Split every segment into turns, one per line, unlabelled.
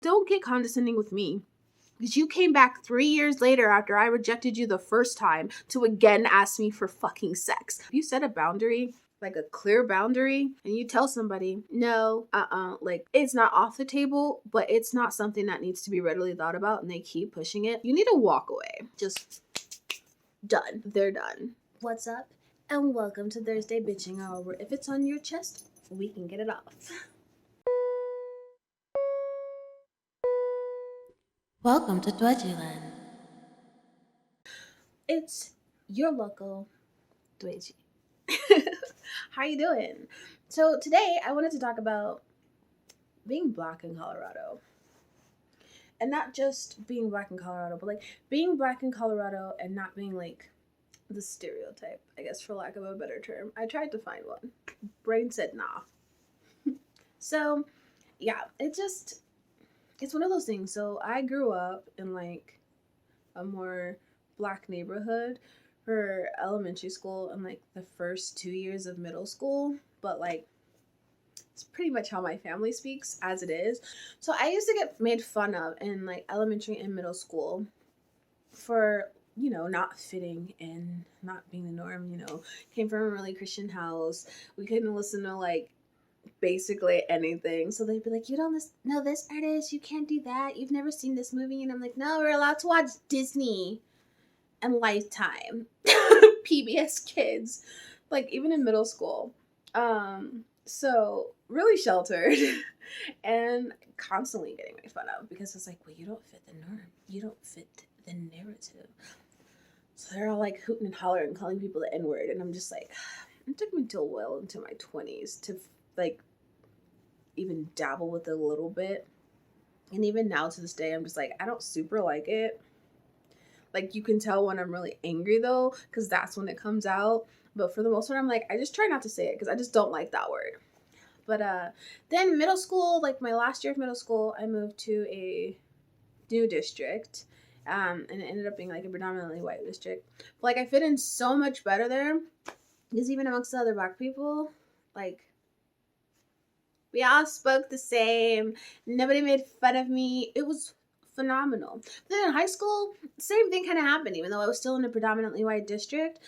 Don't get condescending with me. Because you came back 3 years later after I rejected you the first time to again ask me for fucking sex. You set a boundary, like a clear boundary, and you tell somebody, no, like it's not off the table, but it's not something that needs to be readily thought about, and they keep pushing it, you need to walk away. Just done. They're done. What's up? And welcome to Thursday Bitching Hour, where if it's on your chest, we can get it off.
Welcome to Dwejiland.
It's your local Dweji. How you doing? So today I wanted to talk about being black in Colorado. And not just being black in Colorado, but like being black in Colorado and not being like the stereotype, I guess, for lack of a better term. I tried to find one. Brain said nah. So yeah, it's one of those things. So I grew up in like a more black neighborhood for elementary school and like the first 2 years of middle school, but like it's pretty much how my family speaks as it is. So I used to get made fun of in like elementary and middle school for, not fitting in, not being the norm, came from a really Christian house. We couldn't listen to like basically anything. So they'd be like, you don't know this artist, you can't do that, you've never seen this movie. And I'm like, no, we're allowed to watch Disney and Lifetime. PBS Kids. Like even in middle school. So really sheltered and constantly getting made fun of because it's like, well, you don't fit the norm. You don't fit the narrative. So they're all like hooting and hollering and calling people the N-word. And I'm just like, it took me till well into my 20s to like even dabble with it a little bit. And even now to this day, I'm just like, I don't super like it. Like you can tell when I'm really angry though, because that's when it comes out. But for the most part, I'm like, I just try not to say it because I just don't like that word. But then middle school, like my last year of middle school, I moved to a new district. And it ended up being like a predominantly white district. But like I fit in so much better there because even amongst the other black people, like we all spoke the same. Nobody made fun of me. It was phenomenal. Then in high school, same thing kind of happened, even though I was still in a predominantly white district.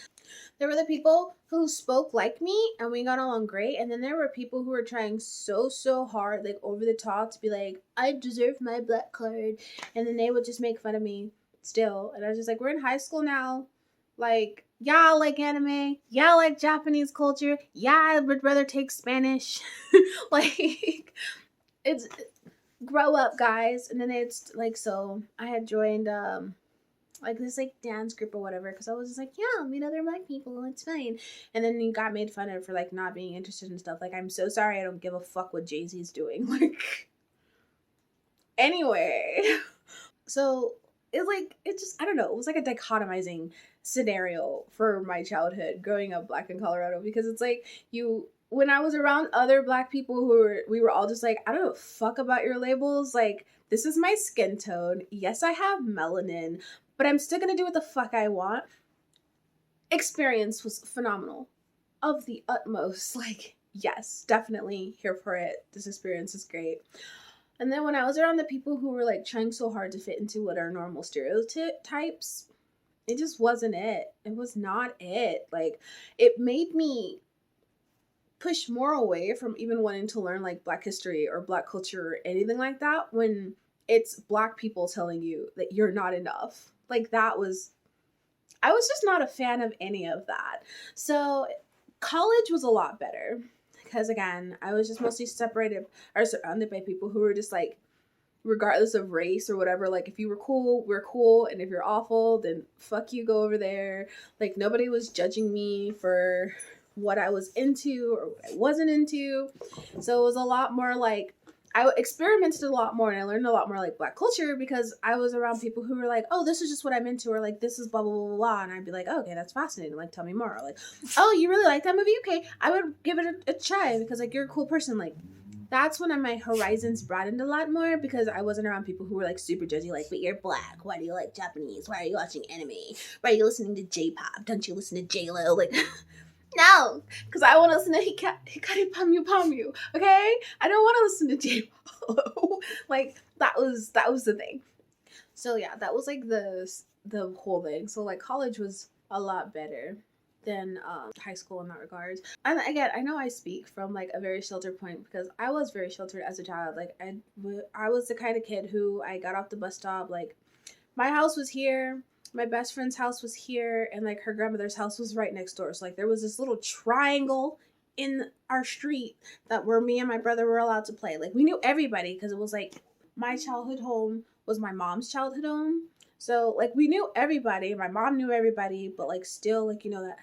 There were the people who spoke like me and we got along great. And then there were people who were trying so hard, like over the top to be like, I deserve my black card. And then they would just make fun of me still. And I was just like, we're in high school now. Like, yeah, I like anime. Yeah, I like Japanese culture. Yeah, I would rather take Spanish. Like, it's grow up, guys. And then it's like, so I had joined like this like dance group or whatever because I was just like, yeah, I'll meet other black people, it's fine. And then you got made fun of for like not being interested in stuff. Like, I'm so sorry, I don't give a fuck what Jay-Z's doing. Like, anyway. So it just, I don't know, it was like a dichotomizing scenario for my childhood growing up black in Colorado, because it's like when I was around other black people we were all just like, I don't know fuck about your labels. Like, this is my skin tone. Yes, I have melanin, but I'm still gonna do what the fuck I want. Experience was phenomenal. Of the utmost. Like, yes, definitely here for it. This experience is great. And then when I was around the people who were like trying so hard to fit into what are normal stereotypes, it just wasn't it. It was not it. Like, it made me push more away from even wanting to learn like black history or black culture or anything like that when it's black people telling you that you're not enough. Like, I was just not a fan of any of that. So college was a lot better because, again, I was just mostly separated or surrounded by people who were just like, regardless of race or whatever, like if you were cool, we're cool, and if you're awful, then fuck you, go over there. Like, nobody was judging me for what I was into or what I wasn't into. So it was a lot more like, I experimented a lot more and I learned a lot more like black culture because I was around people who were like, oh, this is just what I'm into, or like, this is blah, blah, blah, blah. And I'd be like, oh, okay, that's fascinating. Like, tell me more. Or like, oh, you really like that movie? Okay, I would give it a try because like, you're a cool person. Like, that's when my horizons broadened a lot more because I wasn't around people who were like super judgy, like, but you're black. Why do you like Japanese? Why are you watching anime? Why are you listening to J-pop? Don't you listen to J-Lo? Like, No, because I want to listen to Hikari Pamu, okay? I don't want to listen to J-Lo. Like, that was the thing. So yeah, that was like the whole thing. So like college was a lot better than high school in that regards. And again, I know I speak from like a very sheltered point because I was very sheltered as a child. Like I was the kind of kid who I got off the bus stop, like my house was here, my best friend's house was here, and like her grandmother's house was right next door. So like there was this little triangle in our street that where me and my brother were allowed to play. Like we knew everybody because it was like my childhood home was my mom's childhood home. So like we knew everybody. My mom knew everybody, but like still like that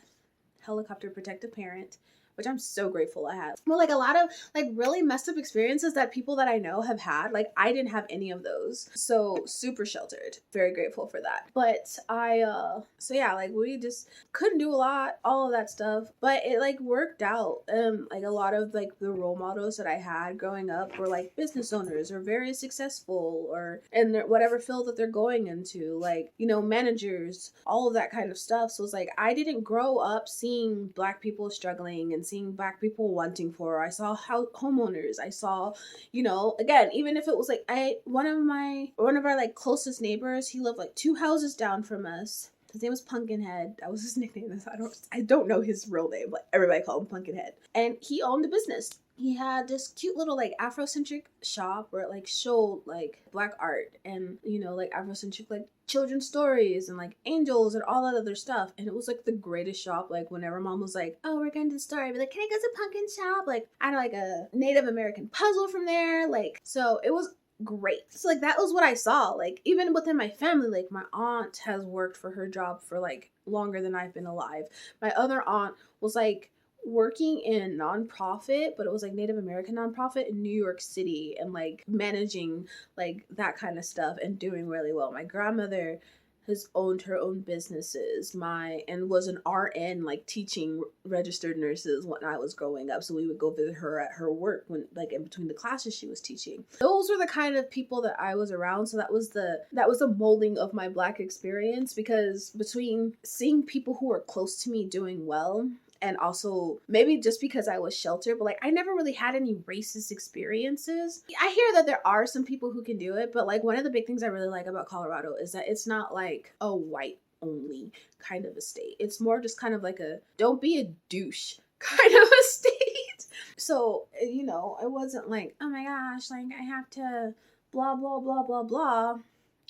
helicopter protective parent, which I'm so grateful I had. Well, like a lot of like really messed up experiences that people that I know have had, like I didn't have any of those. So super sheltered. Very grateful for that. But so yeah, like we just couldn't do a lot, all of that stuff. But it like worked out. Like a lot of like the role models that I had growing up were like business owners or very successful or in whatever field that they're going into, like, managers, all of that kind of stuff. So it's like I didn't grow up seeing Black people struggling and seeing Black people wanting for. I saw how homeowners. I saw, again, even if it was like one of our like closest neighbors, he lived like 2 houses down from us. His name was Pumpkinhead. That was his nickname. I don't know his real name, but everybody called him Pumpkinhead. And he owned a business. He had this cute little like Afrocentric shop where it like showed like Black art and like Afrocentric like children's stories and like angels and all that other stuff. And it was like the greatest shop. Like whenever mom was like, "Oh, we're going to the store," I'd be like, "Can I go to Pumpkin shop?" Like I had like a Native American puzzle from there. Like so it was great. So like that was what I saw. Like even within my family, like my aunt has worked for her job for like longer than I've been alive. My other aunt was like working in nonprofit, but it was like Native American nonprofit in New York City and like managing like that kind of stuff and doing really well. My grandmother has owned her own businesses, and was an RN, like teaching registered nurses when I was growing up. So we would go visit her at her work when like in between the classes she was teaching. Those were the kind of people that I was around. So that was the molding of my Black experience, because between seeing people who are close to me doing well, and also maybe just because I was sheltered, but like I never really had any racist experiences. I hear that there are some people who can do it, but like one of the big things I really like about Colorado is that it's not like a white only kind of a state. It's more just kind of like a don't be a douche kind of a state. So, it wasn't like, oh my gosh, like I have to blah, blah, blah, blah, blah.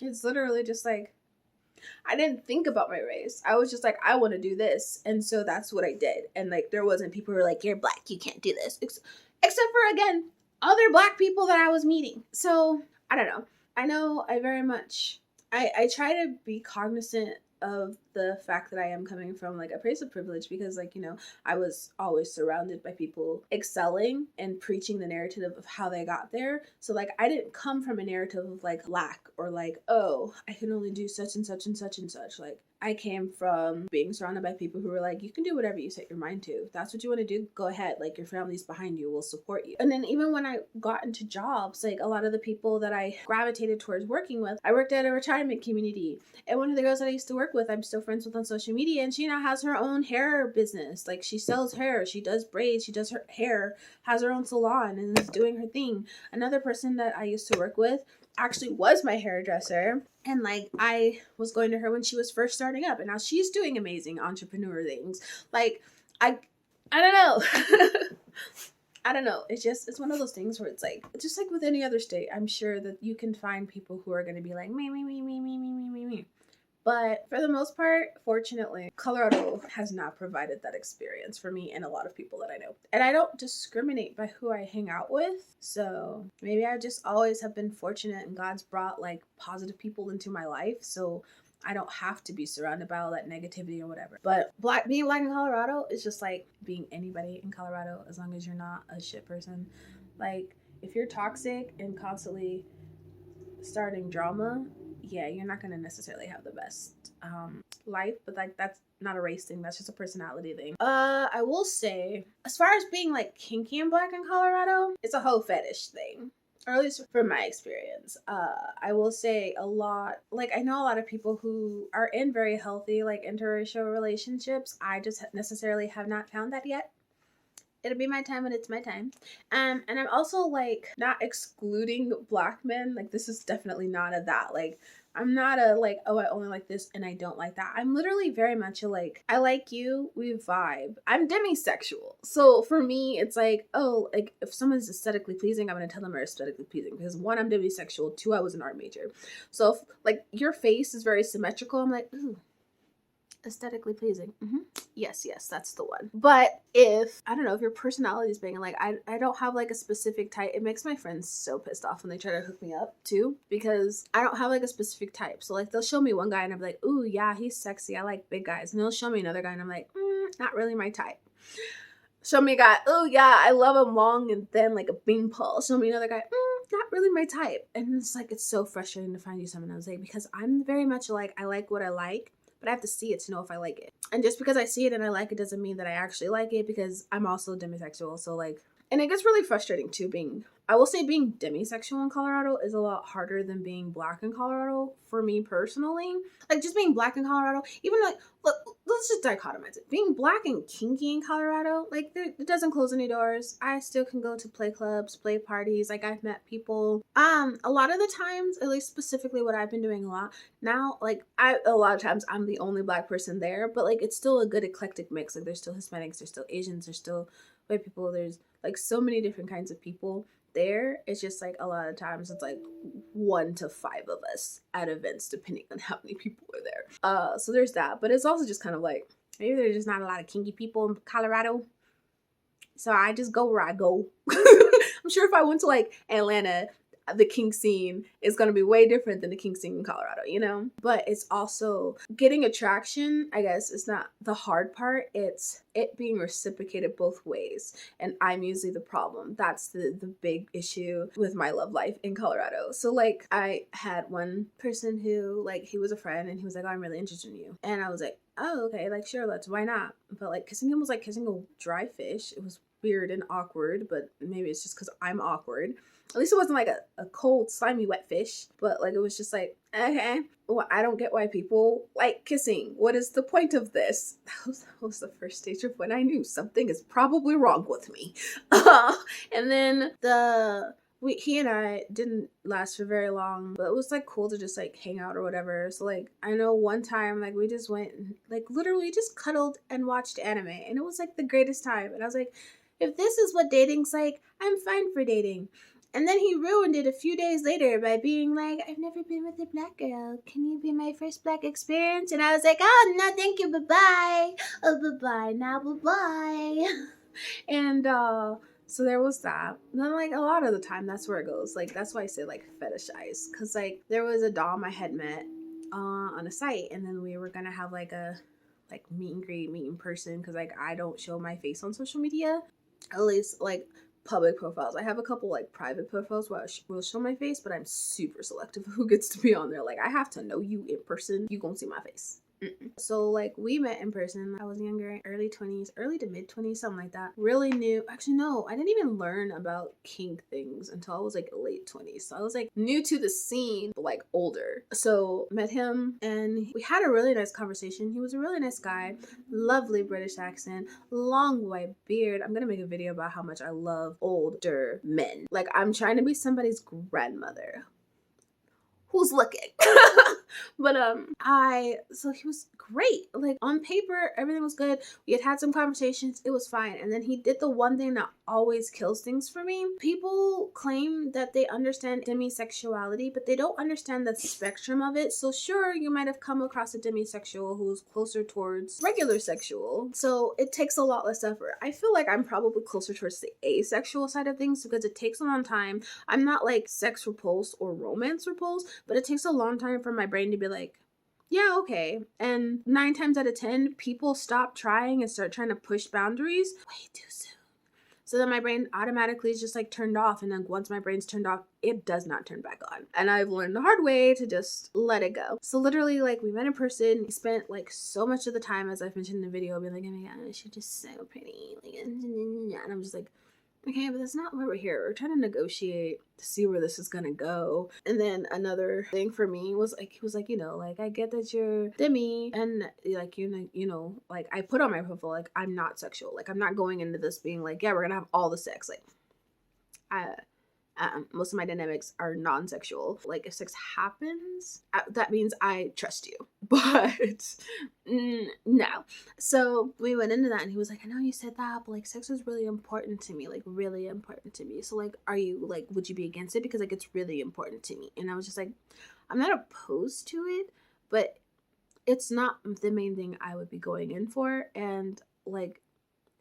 It's literally just like, I didn't think about my race. I was just like, I want to do this. And so that's what I did. And like, there wasn't people who were like, you're Black, you can't do this. Except for, again, other Black people that I was meeting. So I don't know. I know I very much, I try to be cognizant of the fact that I am coming from like a place of privilege, because like, I was always surrounded by people excelling and preaching the narrative of how they got there. So like I didn't come from a narrative of like lack or like, oh, I can only do such and such and such and such. Like I came from being surrounded by people who were like, you can do whatever you set your mind to. If that's what you want to do, go ahead. Like your family's behind you, will support you. And then even when I got into jobs, like a lot of the people that I gravitated towards working with, I worked at a retirement community. And one of the girls that I used to work with, I'm still friends with on social media, and she now has her own hair business. Like she sells hair, she does braids, she does her hair, has her own salon, and is doing her thing. Another person that I used to work with actually was my hairdresser, and like I was going to her when she was first starting up, and now she's doing amazing entrepreneur things. Like I don't know. I don't know. It's one of those things where it's like, just like with any other state, I'm sure that you can find people who are going to be like me. But for the most part, fortunately, Colorado has not provided that experience for me and a lot of people that I know. And I don't discriminate by who I hang out with. So maybe I just always have been fortunate and God's brought like positive people into my life. So I don't have to be surrounded by all that negativity or whatever. But being Black in Colorado is just like being anybody in Colorado, as long as you're not a shit person. Like if you're toxic and constantly starting drama, yeah, you're not going to necessarily have the best life, but like that's not a race thing, that's just a personality thing. I will say, as far as being like kinky and Black in Colorado, it's a whole fetish thing. or at least from my experience. I will say a lot, like I know a lot of people who are in very healthy like interracial relationships. I just necessarily have not found that yet. It'll be my time when it's my time. And I'm also like not excluding black men. Like this is definitely not a that. Like I'm not a like, oh, I only like this and I don't like that. I'm literally very much a like, I like you, we vibe. I'm demisexual. So for me, it's like, oh, like if someone's aesthetically pleasing, I'm gonna tell them they're aesthetically pleasing. Because one, I'm demisexual, two, I was an art major. So if like your face is very symmetrical, I'm like, ooh, aesthetically pleasing. Yes, that's the one. But if I don't know, if your personality is being like, I don't have like a specific type, it makes my friends so pissed off when they try to hook me up too, because I don't have like a specific type. So like they'll show me one guy and I'm like, ooh yeah, he's sexy, I like big guys. And they'll show me another guy and I'm like, not really my type. Show me a guy, oh yeah, I love him long and thin like a beanpole. Show me another guy, not really my type. And it's like, it's so frustrating to find you someone. I was like, because I'm very much like, I like what I like, but I have to see it to know if I like it. And just because I see it and I like it doesn't mean that I actually like it, because I'm also demisexual. So like, and it gets really frustrating too I will say being demisexual in Colorado is a lot harder than being black in Colorado for me personally. Like just being black in Colorado, even like, look, let's just dichotomize it. Being black and kinky in Colorado, like it doesn't close any doors. I still can go to play clubs, play parties. Like I've met people. A lot of the times, at least specifically what I've been doing a lot now, like a lot of times I'm the only black person there, but like it's still a good eclectic mix. Like there's still Hispanics, there's still Asians, there's still white people, there's like so many different kinds of people there. It's just like a lot of times it's like 1 to 5 of us at events depending on how many people are there. So there's that, but it's also just kind of like maybe there's just not a lot of kinky people in Colorado, so I just go where I go. I'm sure if I went to like Atlanta, the kink scene is going to be way different than the kink scene in Colorado, you know? But it's also getting attraction, I guess, is not the hard part. It's it being reciprocated both ways. And I'm usually the problem. That's the big issue with my love life in Colorado. So like I had one person who like, he was a friend and he was like, oh, I'm really interested in you. And I was like, oh, okay, like sure, why not? But like kissing him was like kissing a dry fish. It was weird and awkward, but maybe it's just because I'm awkward. At least it wasn't like a cold, slimy, wet fish. But like it was just like, okay, well, I don't get why people like kissing. What is the point of this? That was the first stage of when I knew something is probably wrong with me. And then he and I didn't last for very long, but it was like cool to just like hang out or whatever. So like I know one time like we just went like literally just cuddled and watched anime, and it was like the greatest time. And I was like, if this is what dating's like, I'm fine for dating. And then he ruined it a few days later by being like, I've never been with a black girl. Can you be my first black experience? And I was like, oh, no, thank you. Bye-bye. Oh, bye-bye. Now, bye-bye. And so there was that. And then like a lot of the time, that's where it goes. Like, that's why I say like fetishize. Because like there was a dom I had met on a site. And then we were going to have like a like meet and greet, meet in person. Because like I don't show my face on social media. At least like public profiles. I have a couple like private profiles where I will show my face, but I'm super selective of who gets to be on there. Like I have to know you in person. You gonna see my face. So like we met in person. I was younger, early 20s, early to mid 20s, something like that. Really new. Actually, no, I didn't even learn about kink things until I was like late 20s. So I was like new to the scene, but like older. So met him and we had a really nice conversation. He was a really nice guy, lovely British accent, long white beard. I'm gonna make a video about how much I love older men. Like I'm trying to be somebody's grandmother. Who's looking? But so he was great. Like on paper, everything was good. We had some conversations. It was fine. And then he did the one thing that always kills things for me. People claim that they understand demisexuality, but they don't understand the spectrum of it. So sure, you might have come across a demisexual who's closer towards regular sexual. So it takes a lot less effort. I feel like I'm probably closer towards the asexual side of things because it takes a long time. I'm not like sex repulsed or romance repulsed, but it takes a long time for my brain to be like, yeah, okay. And 9 times out of 10, people stop trying and start trying to push boundaries way too soon. So then my brain automatically is just like turned off. And then once my brain's turned off, it does not turn back on. And I've learned the hard way to just let it go. So literally like we met in person. We spent like so much of the time, as I've mentioned in the video, being like, oh my gosh, you're just so pretty. And I'm just like, okay, but that's not why we're here. We're trying to negotiate to see where this is gonna go. And then another thing for me was like, he was like, like, I get that you're demi, and like, like, I put on my profile, like, I'm not sexual. Like, I'm not going into this being like, yeah, we're gonna have all the sex. Like, most of my dynamics are non-sexual. Like, if sex happens, that means I trust you. But no. So we went into that, and he was like, I know you said that, but like, sex is really important to me, like, really important to me. So like, are you like, would you be against it? Because like, it's really important to me. And I was just like, I'm not opposed to it, but it's not the main thing I would be going in for. And like,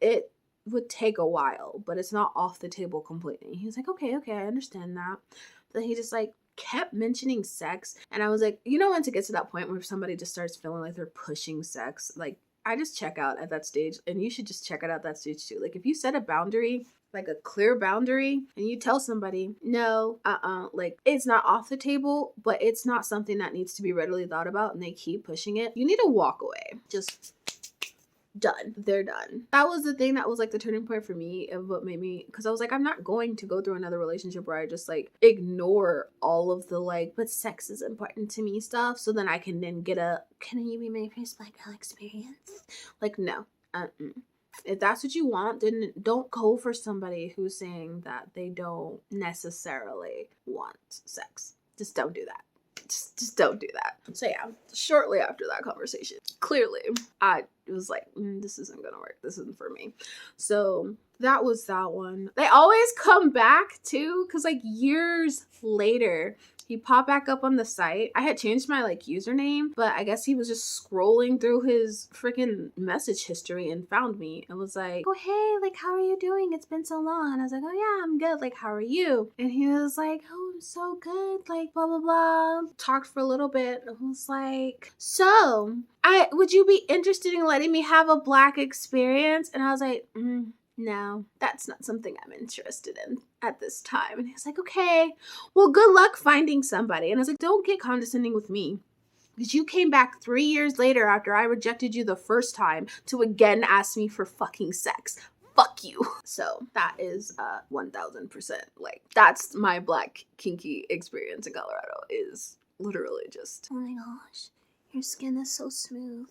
it would take a while, but it's not off the table completely. He was like, okay, I understand that. But then he just like kept mentioning sex. And I was like, when to get to that point where somebody just starts feeling like they're pushing sex, like, I just check out at that stage, and you should just check it out that stage too. Like, if you set a boundary, like a clear boundary, and you tell somebody, no, like, it's not off the table, but it's not something that needs to be readily thought about, and they keep pushing it, you need to walk away. Just done. They're done. That was the thing that was like the turning point for me of what made me, because I was like, I'm not going to go through another relationship where I just like ignore all of the like, but sex is important to me stuff, so then I can then get can you be my first black girl experience? Like, no. If that's what you want, then don't go for somebody who's saying that they don't necessarily want sex. Just don't do that. Just don't do that. So yeah, shortly after that conversation, clearly I was like, this isn't gonna work. This isn't for me. So that was that one. They always come back too, because like years later, he popped back up on the site. I had changed my like username, but I guess he was just scrolling through his freaking message history and found me and was like, oh, hey, like, how are you doing? It's been so long. And I was like, oh yeah, I'm good. Like, how are you? And he was like, oh, I'm so good. Like, blah, blah, blah. Talked for a little bit. I was like, so would you be interested in letting me have a black experience? And I was like, no, that's not something I'm interested in at this time. And he was like, okay, well, good luck finding somebody. And I was like, don't get condescending with me, because you came back 3 years later after I rejected you the first time to again ask me for fucking sex. Fuck you. So that is 1000%. Like, that's my black kinky experience in Colorado, is literally just, oh my gosh, your skin is so smooth.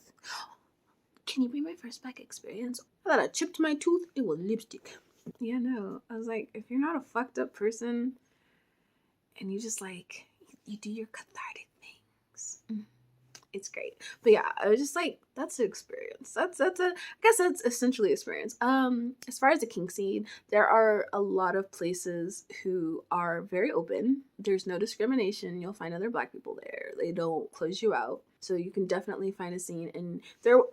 Can you be my first black experience? I thought I chipped my tooth. It was lipstick. Yeah, no. I was like, if you're not a fucked up person and you just like, you do your cathartic things, it's great. But yeah, I was just like, that's the experience. I guess that's essentially experience. As far as the kink scene, there are a lot of places who are very open. There's no discrimination. You'll find other black people there. They don't close you out. So you can definitely find a scene. And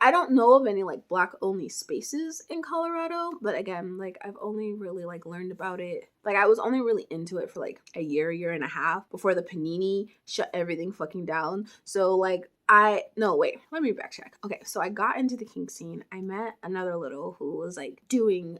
I don't know of any like black only spaces in Colorado, but again, like, I've only really like learned about it. Like, I was only really into it for like a year and a half before the panini shut everything fucking down. So like, let me backtrack. Okay, so I got into the kink scene. I met another little who was like doing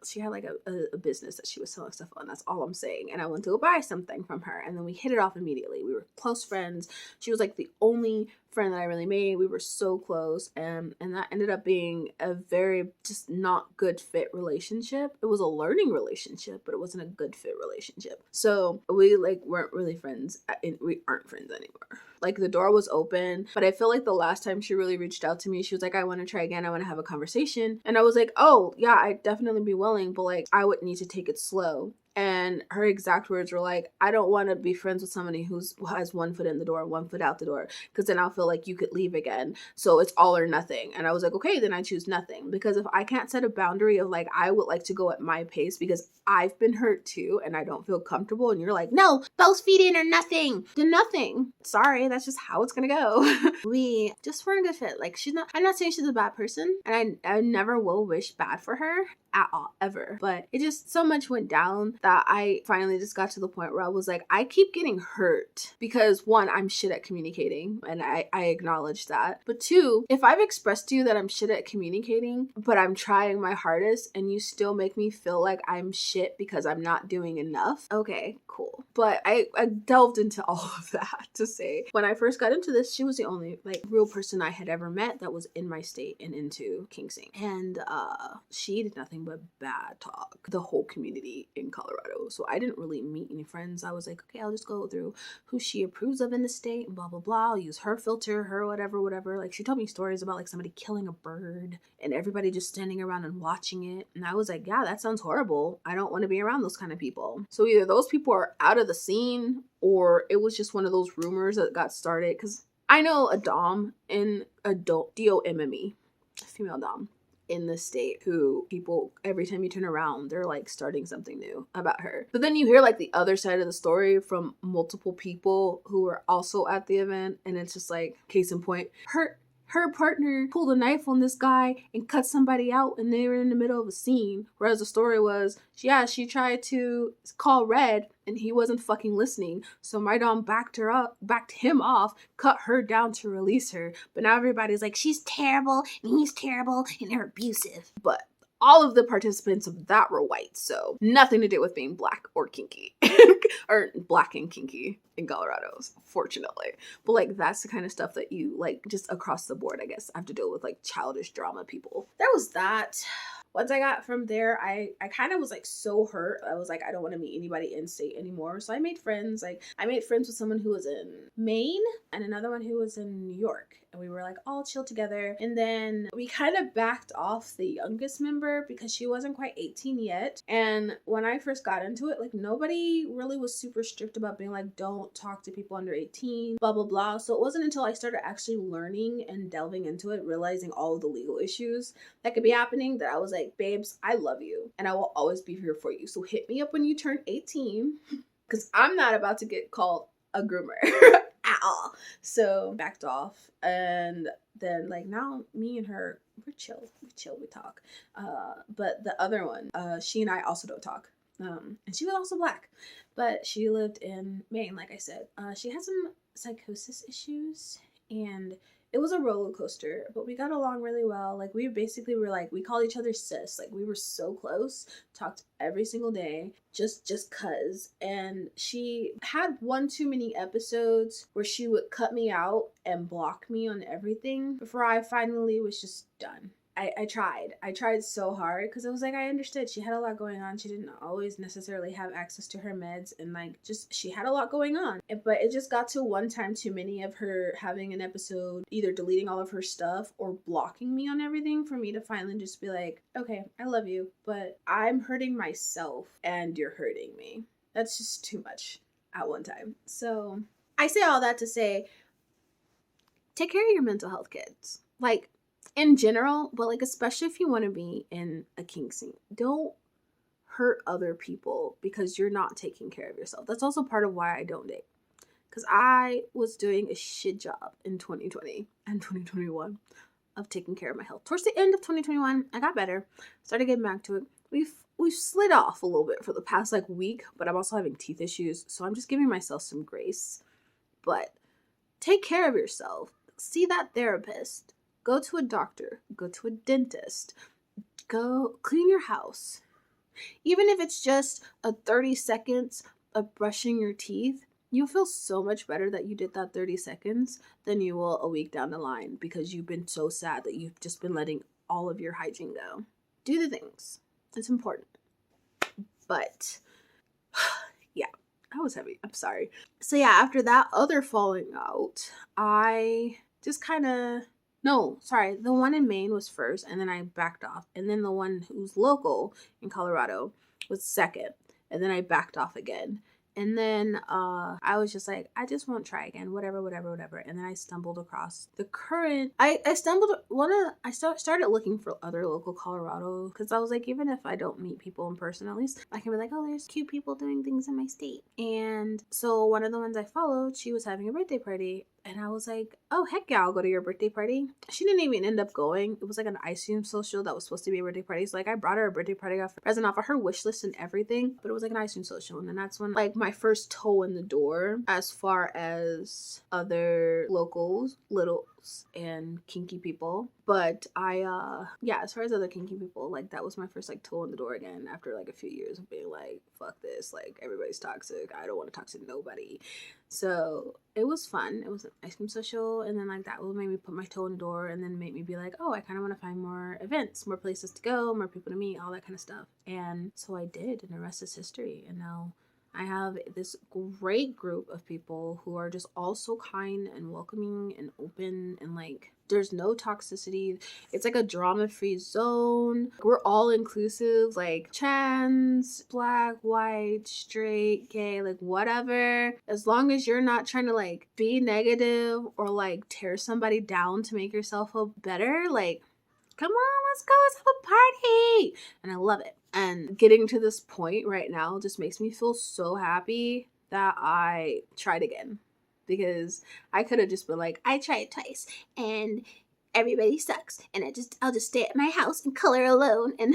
she had like a business that she was selling stuff on. That's all I'm saying. And I went to go buy something from her, and then we hit it off immediately. We were close friends. She was like the only friend that I really made. We were so close, and that ended up being a very just not good fit relationship. It was a learning relationship, but it wasn't a good fit relationship. So we like weren't really friends. We aren't friends anymore. Like, the door was open, but I feel like the last time she really reached out to me, she was like, I want to try again. I want to have a conversation. And I was like, oh yeah, I'd definitely be willing, but like, I would need to take it slow. And her exact words were like, I don't want to be friends with somebody who has 1 foot in the door, 1 foot out the door, because then I'll feel like you could leave again. So it's all or nothing. And I was like, okay, then I choose nothing. Because if I can't set a boundary of like, I would like to go at my pace because I've been hurt too and I don't feel comfortable, and you're like, no, both feet in or nothing, then nothing. Sorry, that's just how it's gonna go. We just weren't a good fit. Like, I'm not saying she's a bad person, and I never will wish bad for her at all, ever. But it just so much went down that I finally just got to the point where I was like, I keep getting hurt because 1, I'm shit at communicating, and I acknowledge that. But 2, if I've expressed to you that I'm shit at communicating, but I'm trying my hardest, and you still make me feel like I'm shit because I'm not doing enough, okay, cool. But I delved into all of that to say, when I first got into this, she was the only like real person I had ever met that was in my state and into kink scene. And she did nothing nothing but bad talk, the whole community in Colorado. So I didn't really meet any friends. I was like, okay, I'll just go through who she approves of in the state and blah, blah, blah. I'll use her filter, her whatever. Like, she told me stories about like somebody killing a bird and everybody just standing around and watching it. And I was like, yeah, that sounds horrible. I don't want to be around those kind of people. So either those people are out of the scene or it was just one of those rumors that got started. Because I know a dom in adult DOMME, female dom in the state, who people, every time you turn around, they're like starting something new about her. But then you hear like the other side of the story from multiple people who were also at the event, and it's just like, case in point, her partner pulled a knife on this guy and cut somebody out, and they were in the middle of a scene. Whereas the story was, yeah, she tried to call Red and he wasn't fucking listening. So my dom backed him off, cut her down to release her. But now everybody's like, she's terrible and he's terrible and they're abusive. But all of the participants of that were white, so nothing to do with being black or kinky. Or black and kinky in Colorado, fortunately. But like, that's the kind of stuff that you like just across the board, I guess, have to deal with, like childish drama people. There was that. Once I got from there, I kind of was like so hurt. I was like, I don't want to meet anybody in state anymore. So I made friends. Like, I made friends with someone who was in Maine and another one who was in New York. And we were like all chill together. And then we kind of backed off the youngest member because she wasn't quite 18 yet. And when I first got into it, like nobody really was super strict about being like, don't talk to people under 18, blah, blah, blah. So it wasn't until I started actually learning and delving into it, realizing all of the legal issues that could be happening, that I was like, babes, I love you and I will always be here for you. So hit me up when you turn 18 because I'm not about to get called a groomer at all. So backed off, and then like now me and her, we're chill, we talk. But the other one, she and I also don't talk. And she was also black, but she lived in Maine, like I said. She had some psychosis issues, and it was a roller coaster, but we got along really well. Like, we basically were like, we called each other sis. Like, we were so close, talked every single day, just cuz. And she had one too many episodes where she would cut me out and block me on everything before I finally was just done. I tried so hard because it was like, I understood she had a lot going on. She didn't always necessarily have access to her meds, and like, just, she had a lot going on. But it just got to one time too many of her having an episode, either deleting all of her stuff or blocking me on everything, for me to finally just be like, okay, I love you, but I'm hurting myself and you're hurting me. That's just too much at one time. So I say all that to say, take care of your mental health, kids. Like, in general, but like especially if you want to be in a kink scene, don't hurt other people because you're not taking care of yourself. That's also part of why I don't date, because I was doing a shit job in 2020 and 2021 of taking care of my health. Towards the end of 2021, I got better, started getting back to it. We've slid off a little bit for the past like week, but I'm also having teeth issues, so I'm just giving myself some grace. But take care of yourself. See that therapist. Go to a doctor, go to a dentist, go clean your house. Even if it's just a 30 seconds of brushing your teeth, you'll feel so much better that you did that 30 seconds than you will a week down the line, because you've been so sad that you've just been letting all of your hygiene go. Do the things. It's important. But yeah, that was heavy. I'm sorry. So yeah, after that other falling out, I just kind of... No, sorry. The one in Maine was first, and then I backed off. And then the one who's local in Colorado was second. And then I backed off again. And then I was just like, I just won't try again. Whatever. And then I stumbled across the current... I started looking for other local Colorado, because I was like, even if I don't meet people in person, at least I can be like, oh, there's cute people doing things in my state. And so one of the ones I followed, she was having a birthday party. And I was like, oh, heck yeah, I'll go to your birthday party. She didn't even end up going. It was like an ice cream social that was supposed to be a birthday party. So like, I brought her a birthday party present off of her wish list and everything. But it was like an ice cream social. And then that's when like my first toe in the door as far as other locals, littles, and kinky people. But as far as other kinky people, like that was my first like toe in the door again after like a few years of being like, fuck this, like everybody's toxic. I don't want to talk to nobody. So it was fun. It was an ice cream social, and then like that will make me put my toe in the door, and then make me be like, oh, I kind of want to find more events, more places to go, more people to meet, all that kind of stuff. And so I did, and the rest is history. And now I have this great group of people who are just all so kind and welcoming and open, and like there's no toxicity. It's like a drama-free zone. We're all inclusive, like trans, black, white, straight, gay, like whatever. As long as you're not trying to like be negative or like tear somebody down to make yourself feel better, like come on, let's have a party. And I love it. And getting to this point right now just makes me feel so happy that I tried again. Because I could have just been like, I tried twice and everybody sucks. And I'll just stay at my house and color alone. And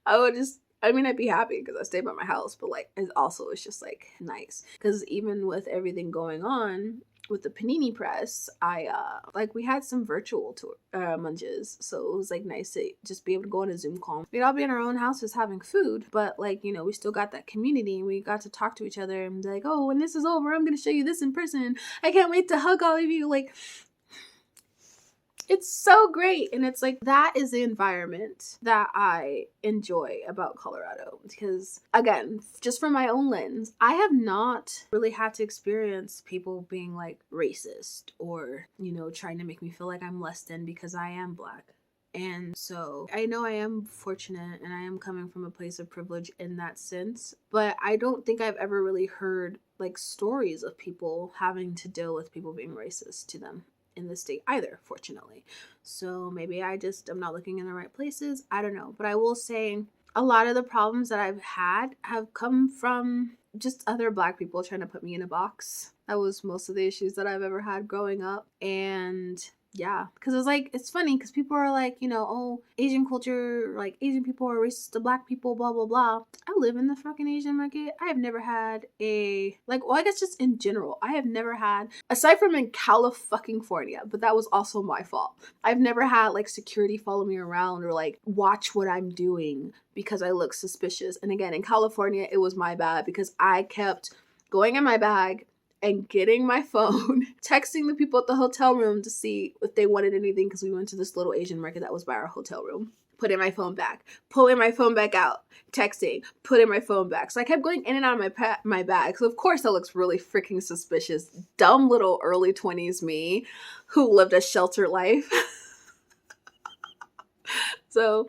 I'd be happy because I stayed by my house. But like, it's just like nice. Because even with everything going on, with the panini press, we had some virtual tour munches, so it was like nice to just be able to go on a Zoom call. We'd all be in our own houses having food, but like, you know, we still got that community, and we got to talk to each other and be like, oh, when this is over, I'm gonna show you this in person. I can't wait to hug all of you. Like, it's so great. And it's like, that is the environment that I enjoy about Colorado. Because again, just from my own lens, I have not really had to experience people being like racist or, you know, trying to make me feel like I'm less than because I am Black. And so I know I am fortunate and I am coming from a place of privilege in that sense, but I don't think I've ever really heard like stories of people having to deal with people being racist to them in the state either, fortunately. So maybe I just am not looking in the right places. I don't know. But I will say a lot of the problems that I've had have come from just other Black people trying to put me in a box. That was most of the issues that I've ever had growing up. And yeah, because it's funny because people are like, you know, oh, Asian culture, like Asian people are racist to Black people, blah, blah, blah. I live in the fucking Asian market. I have never had I guess just in general, I have never had, aside from in California, but that was also my fault. I've never had like security follow me around or like watch what I'm doing because I look suspicious. And again, in California, it was my bad because I kept going in my bag and getting my phone, texting the people at the hotel room to see if they wanted anything because we went to this little Asian market that was by our hotel room. Putting my phone back, pulling my phone back out, texting, putting my phone back. So I kept going in and out of my bag. So of course that looks really freaking suspicious. Dumb little early 20s me who lived a sheltered life. So,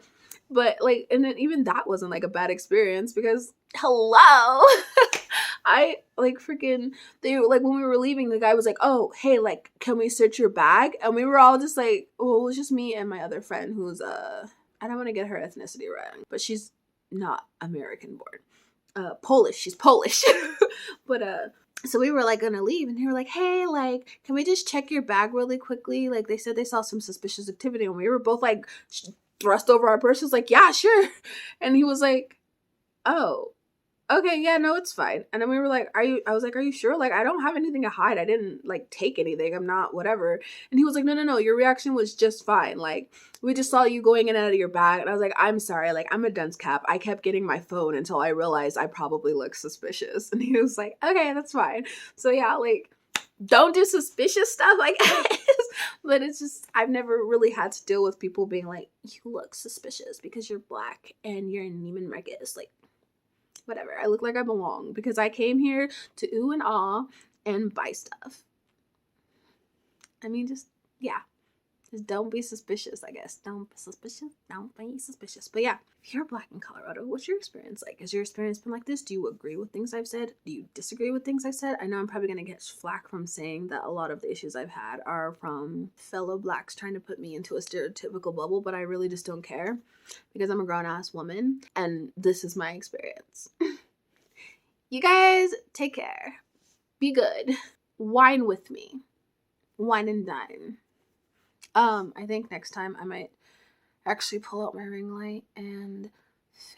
but like, and then even that wasn't like a bad experience because hello. I like freaking, they like when we were leaving, the guy was like, oh, hey, like, can we search your bag? And we were all just like, well, it was just me and my other friend who's, I don't want to get her ethnicity wrong, but she's not American born. Polish. She's Polish. But, so we were like gonna leave and they were like, hey, like, can we just check your bag really quickly? Like they said they saw some suspicious activity and we were both like thrust over our purses like, yeah, sure. And he was like, oh, okay, yeah, no, it's fine. And then we were like, I was like, are you sure? Like, I don't have anything to hide. I didn't like take anything. I'm not whatever. And he was like, no, your reaction was just fine. Like, we just saw you going in and out of your bag. And I was like, I'm sorry. Like, I'm a dunce cap. I kept getting my phone until I realized I probably looked suspicious. And he was like, okay, that's fine. So yeah, like, don't do suspicious stuff like this. But it's just, I've never really had to deal with people being like, you look suspicious because you're Black and you're in Neiman Marcus. Like, whatever. I look like I belong because I came here to ooh and ah and buy stuff. I mean, just, yeah. Just don't be suspicious, I guess. Don't be suspicious. Don't be suspicious. But yeah, if you're Black in Colorado, what's your experience like? Has your experience been like this? Do you agree with things I've said? Do you disagree with things I've said? I know I'm probably going to get flack from saying that a lot of the issues I've had are from fellow Blacks trying to put me into a stereotypical bubble, but I really just don't care because I'm a grown-ass woman and this is my experience. You guys, take care. Be good. Wine with me. Wine and dine. I think next time I might actually pull out my ring light and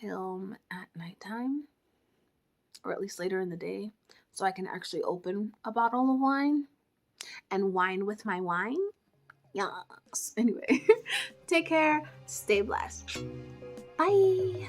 film at nighttime. or at least later in the day, so I can actually open a bottle of wine and wine with my wine. Yes. Anyway, take care, stay blessed. Bye.